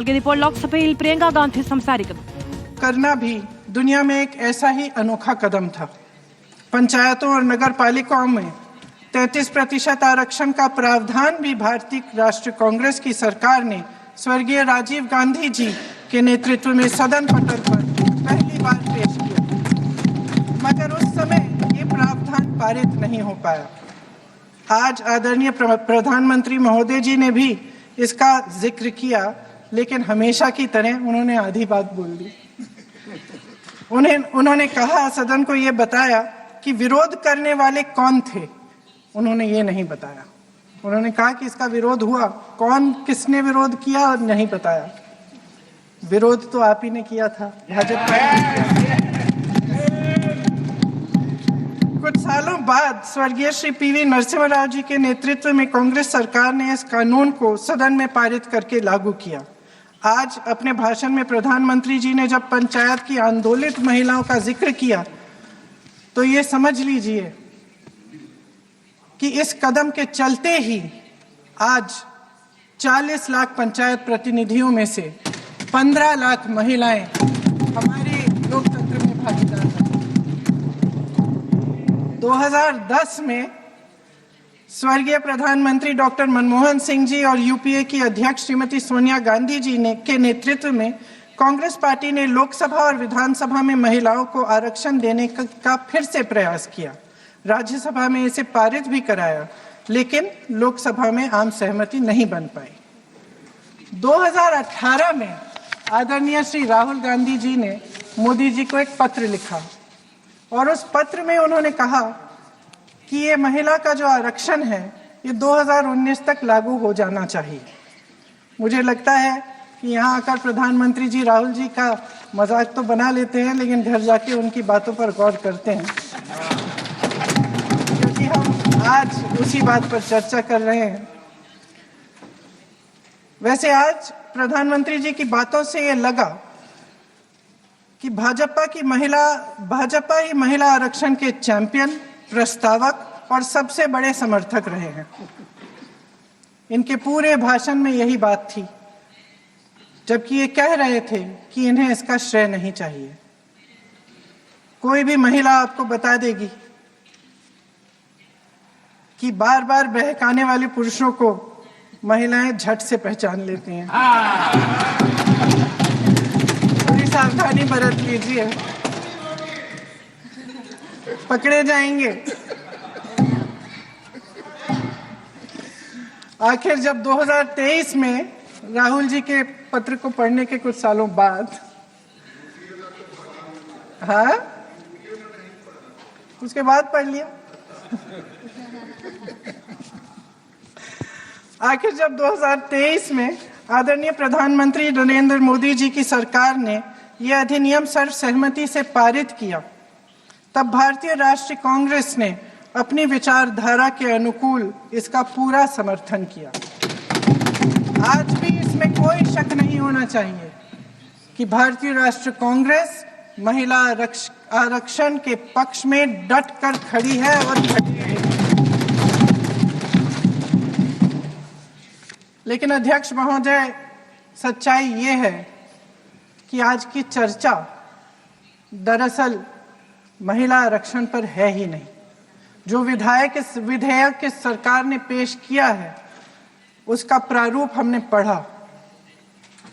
ഇപ്പോൾ ലോക്സഭയിൽ പ്രിയങ്ക ഗാന്ധി സംസാരിക്കുന്നു. करना भी दुनिया में एक ऐसा ही अनोखा कदम था. पंचायतों और नगर पालिकाओं में 33% आरक्षण का प्रावधान भी भारतीय राष्ट्रीय कांग्रेस की सरकार ने स्वर्गीय राजीव गांधी जी के नेतृत्व में सदन पटल पर पहली बार पेश किया, मगर उस समय ये प्रावधान पारित नहीं हो पाया. आज आदरणीय प्रधानमंत्री महोदय जी ने भी इसका जिक्र किया, लेकिन हमेशा की तरह उन्होंने आधी बात बोल दी. उन्होंने कहा, सदन को ये बताया कि विरोध करने वाले कौन थे. उन्होंने ये नहीं बताया. उन्होंने कहा कि इसका विरोध हुआ, कौन किसने विरोध किया नहीं बताया. विरोध तो आप ही ने किया था, भाजपा ने. कुछ सालों बाद स्वर्गीय श्री पीवी नरसिम्हा राव जी के नेतृत्व में कांग्रेस सरकार ने इस कानून को सदन में पारित करके लागू किया. आज अपने भाषण में प्रधानमंत्री जी ने जब पंचायत की आंदोलित महिलाओं का जिक्र किया, तो ये समझ लीजिए कि इस कदम के चलते ही आज 40 लाख पंचायत प्रतिनिधियों में से 15 लाख महिलाएं हमारे लोकतंत्र में भागीदार हैं. 2010 में स्वर्गीय प्रधानमंत्री डॉक्टर मनमोहन सिंह जी और यूपीए की अध्यक्ष श्रीमती सोनिया गांधी जी के नेतृत्व में कांग्रेस पार्टी ने लोकसभा और विधानसभा में महिलाओं को आरक्षण देने का फिर से प्रयास किया. राज्यसभा में इसे पारित भी कराया, लेकिन लोकसभा में आम सहमति नहीं बन पाई. 2018 में आदरणीय श्री राहुल गांधी जी ने मोदी जी को एक पत्र लिखा और उस पत्र में उन्होंने कहा कि ये महिला का जो आरक्षण है ये 2019 तक लागू हो जाना चाहिए. मुझे लगता है कि यहाँ आकर प्रधानमंत्री जी राहुल जी का मजाक तो बना लेते हैं, लेकिन घर जाके उनकी बातों पर गौर करते हैं, क्योंकि हम आज उसी बात पर चर्चा कर रहे हैं. वैसे आज प्रधानमंत्री जी की बातों से ये लगा कि भाजपा ही महिला आरक्षण के चैंपियन, प्रस्तावक और सबसे बड़े समर्थक रहे हैं. इनके पूरे भाषण में यही बात थी, जबकि ये कह रहे थे कि इन्हें इसका श्रेय नहीं चाहिए. कोई भी महिला आपको बता देगी कि बार बार बहकाने वाले पुरुषों को महिलाएं झट से पहचान लेती हैं. थोड़ी सावधानी बरत लीजिए, पकड़े जाएंगे. आखिर जब 2023 में राहुल जी के पत्र को पढ़ने के कुछ सालों बाद, हाँ, उसके बाद पढ़ लिया. आखिर जब 2023 में आदरणीय प्रधानमंत्री नरेंद्र मोदी जी की सरकार ने यह अधिनियम सर्वसहमति से पारित किया, तब भारतीय राष्ट्रीय कांग्रेस ने अपनी विचारधारा के अनुकूल इसका पूरा समर्थन किया. आज भी इसमें कोई शक नहीं होना चाहिए कि भारतीय राष्ट्रीय कांग्रेस महिला आरक्षण के पक्ष में डट कर खड़ी है और खड़ी रहेगी. लेकिन अध्यक्ष महोदय, सच्चाई ये है कि आज की चर्चा दरअसल महिला आरक्षण पर है ही नहीं. जो विधेयक इस सरकार ने पेश किया है, उसका प्रारूप हमने पढ़ा,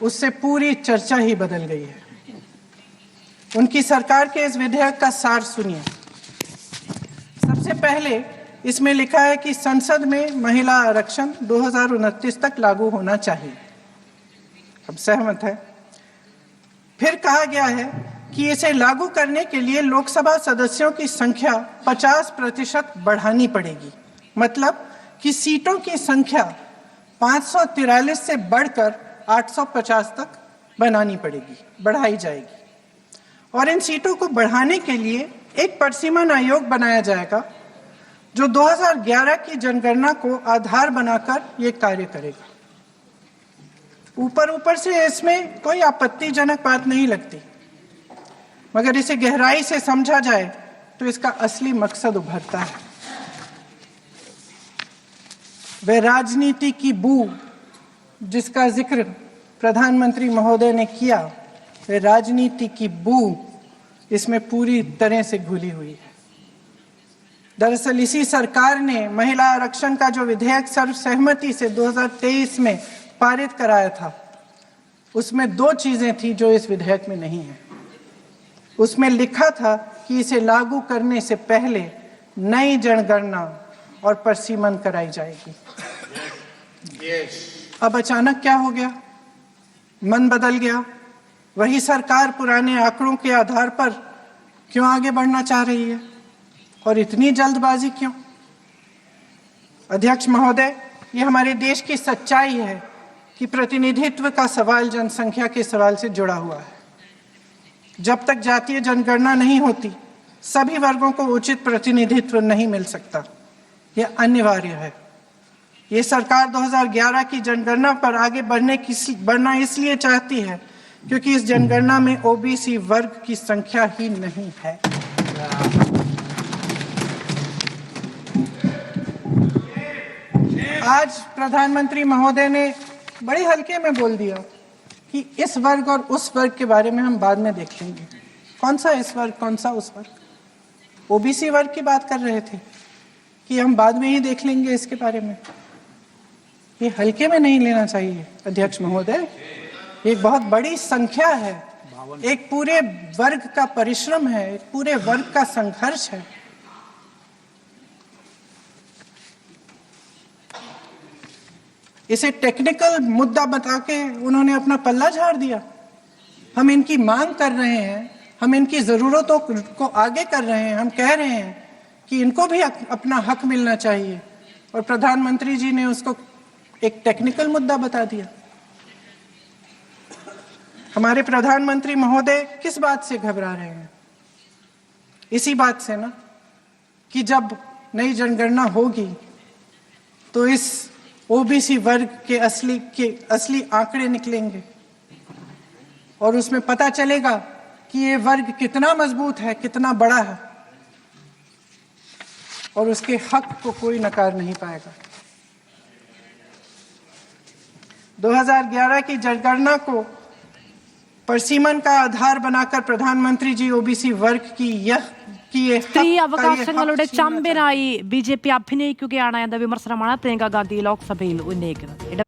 उससे पूरी चर्चा ही बदल गई है. उनकी सरकार के इस विधेयक का सार सुनिए. सबसे पहले इसमें लिखा है कि संसद में महिला आरक्षण 2029 तक लागू होना चाहिए. हम सहमत है. फिर कहा गया है कि इसे लागू करने के लिए लोकसभा सदस्यों की संख्या 50% बढ़ानी पड़ेगी. मतलब कि सीटों की संख्या 543 से बढ़कर 850 तक बढ़ाई जाएगी. और इन सीटों को बढ़ाने के लिए एक परिसीमन आयोग बनाया जाएगा, जो 2011 की जनगणना को आधार बनाकर ये कार्य करेगा. ऊपर से इसमें कोई आपत्तिजनक बात नहीं लगती, मगर इसे गहराई से समझा जाए तो इसका असली मकसद उभरता है. वह राजनीति की बू जिसका जिक्र प्रधानमंत्री महोदय ने किया वे राजनीति की बू इसमें पूरी तरह से घुली हुई है। दरअसल इसी सरकार ने महिला आरक्षण का जो विधेयक सर्वसहमति से 2023 में पारित कराया था, उसमें दो चीजें थी जो इस विधेयक में नहीं है। उसमें लिखा था कि इसे लागू करने से पहले नई जनगणना और परसीमन कराई जाएगी। अब अचानक क्या हो गया? मन बदल गया। वही सरकार पुराने आंकड़ों के आधार पर क्यों आगे बढ़ना चाह रही है और इतनी जल्दबाजी क्यों? अध्यक्ष महोदय, ये हमारे देश की सच्चाई है कि प्रतिनिधित्व का सवाल जनसंख्या के सवाल से जुड़ा हुआ है। जब तक जातीय जनगणना नहीं होती, सभी वर्गों को उचित प्रतिनिधित्व नहीं मिल सकता। यह अनिवार्य है। ये सरकार 2011 की जनगणना पर आगे बढ़ना इसलिए चाहती है क्योंकि इस जनगणना में ओबीसी वर्ग की संख्या ही नहीं है। आज प्रधानमंत्री महोदय ने बड़े हल्के में बोल दिया कि इस वर्ग और उस वर्ग के बारे में हम बाद में देख लेंगे। कौन सा इस वर्ग, कौन सा उस वर्ग? ओबीसी वर्ग की बात कर रहे थे कि हम बाद में ही देख लेंगे इसके बारे में। ये हल्के में नहीं लेना चाहिए अध्यक्ष महोदय। एक बहुत बड़ी संख्या है, एक पूरे वर्ग का परिश्रम है, एक पूरे वर्ग का संघर्ष है। इसे टेक्निकल मुद्दा बता के उन्होंने अपना पल्ला झाड़ दिया। हम इनकी मांग कर रहे हैं, हम इनकी जरूरतों को आगे कर रहे हैं, हम कह रहे हैं कि इनको भी अपना हक मिलना चाहिए, और प्रधानमंत्री जी ने उसको एक टेक्निकल मुद्दा बता दिया। हमारे प्रधानमंत्री महोदय किस बात से घबरा रहे हैं? इसी बात से ना कि जब नई जनगणना होगी तो इस ओबीसी वर्ग के असली आंकड़े निकलेंगे और उसमें पता चलेगा कि ये वर्ग कितना मजबूत है, कितना बड़ा है, और उसके हक को कोई नकार नहीं पाएगा। 2011 की जनगणना को परसीमन का आधार बनाकर प्रधानमंत्री जी ओबीसी वर्ग की സ്ത്രീ അവകാശങ്ങളുടെ ചാമ്പ്യനായി ബി ജെ പി അഭിനയിക്കുകയാണ് എന്ന വിമർശനമാണ് പ്രിയങ്ക ഗാന്ധി ലോക്സഭയിൽ ഉന്നയിക്കുന്നത്.